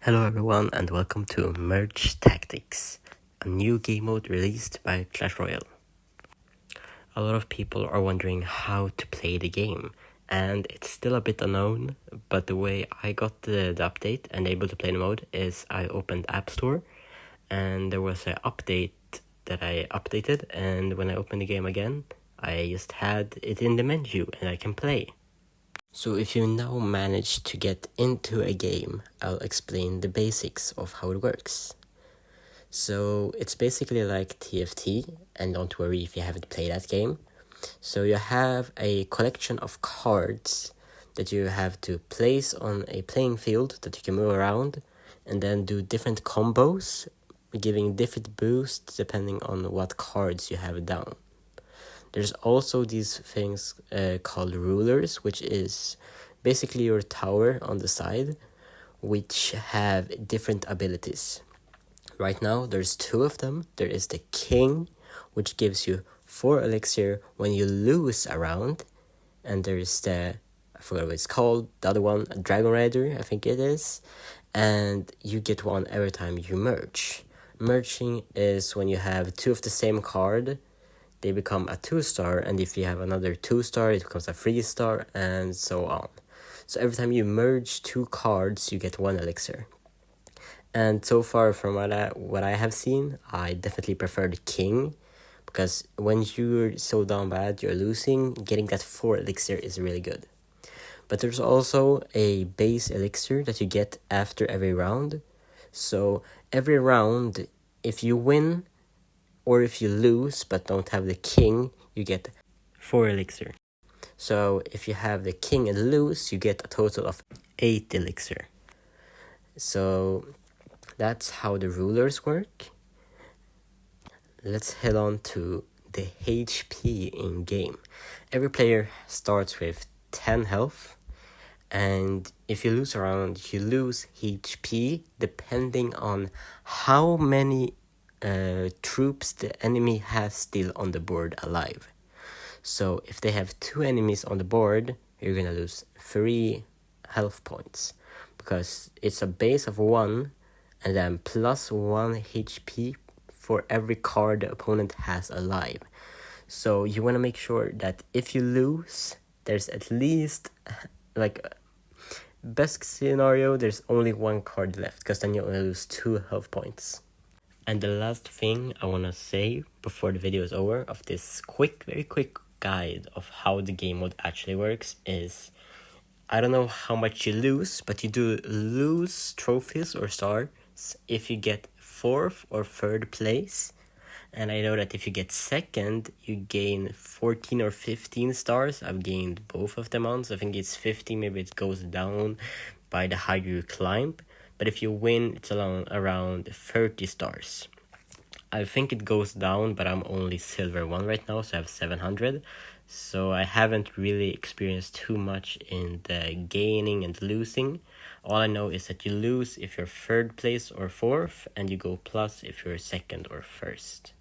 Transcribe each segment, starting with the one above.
Hello everyone and welcome to Merge Tactics, a new game mode released by Clash Royale. A lot of people are wondering how to play the game, and it's still a bit unknown, but the way I got the update and able to play the mode is I opened App Store, and there was an update that I updated, and when I opened the game again, I just had it in the menu and I can play. So if you now manage to get into a game, I'll explain the basics of how it works. So it's basically like TFT, and don't worry if you haven't played that game. So you have a collection of cards that you have to place on a playing field that you can move around and then do different combos, giving different boosts depending on what cards you have down. There's also these things called rulers, which is basically your tower on the side, which have different abilities. Right now, there's 2 of them. There is the King, which gives you 4 elixir when you lose a round. And there's I forgot what it's called, the other one, Dragon Rider, I think it is. And you get 1 every time you merge. Merging is when you have 2 of the same card, they become a 2-star, and if you have another 2-star, it becomes a 3-star, and so on. So every time you merge 2 cards, you get 1 elixir. And so far from what I have seen, I definitely prefer the King, because when you're so down bad, you're losing, getting that 4 elixir is really good. But there's also a base elixir that you get after every round. So every round, if you win, or if you lose but don't have the King, you get 4 elixir. So if you have the King and lose, you get a total of 8 elixir. So that's how the rulers work. Let's head on to the HP in game. Every player starts with 10 health, and if you lose a round, you lose HP depending on how many troops the enemy has still on the board alive. So if they have 2 enemies on the board, you're gonna lose 3 health points, because it's a base of 1 and then plus 1 HP for every card the opponent has alive. So you want to make sure that if you lose, there's at least, like, best scenario, there's only 1 card left, because then you only lose 2 health points. And the last thing I want to say before the video is over of this very quick guide of how the game mode actually works is, I don't know how much you lose, but you do lose trophies or stars if you get 4th or 3rd place. And I know that if you get 2nd, you gain 14 or 15 stars. I've gained both of them on, so I think it's 15, maybe it goes down by the higher you climb. But if you win, it's around 30 stars. I think it goes down, but I'm only silver 1 right now, so I have 700. So I haven't really experienced too much in the gaining and losing. All I know is that you lose if you're 3rd place or 4th, and you go plus if you're 2nd or 1st.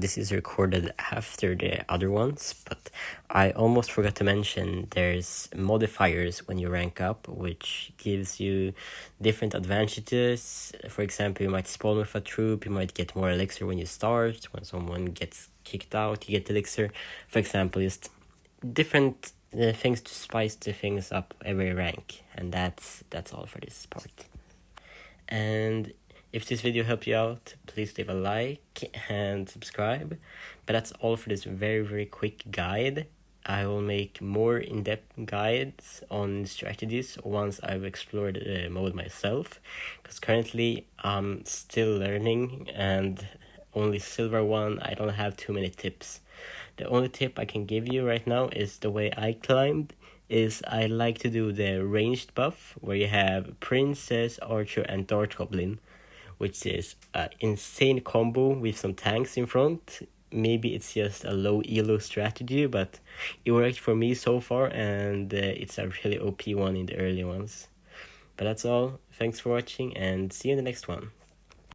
This is recorded after the other ones, but I almost forgot to mention there's modifiers when you rank up, which gives you different advantages. For example, you might spawn with a troop, you might get more elixir when you start. When someone gets kicked out, you get elixir. For example, just different things to spice the things up every rank, and that's all for this part. And if this video helped you out, please leave a like and subscribe. But that's all for this very quick guide. I will make more in-depth guides on strategies once I've explored the mode myself, because currently I'm still learning and only silver 1, I don't have too many tips. The only tip I can give you right now is the way I climbed. Is I like to do the ranged buff, where you have Princess, Archer, and Dart Goblin, which is an insane combo with some tanks in front. Maybe it's just a low elo strategy, but it worked for me so far, and it's a really OP one in the early ones. But that's all. Thanks for watching, and see you in the next one.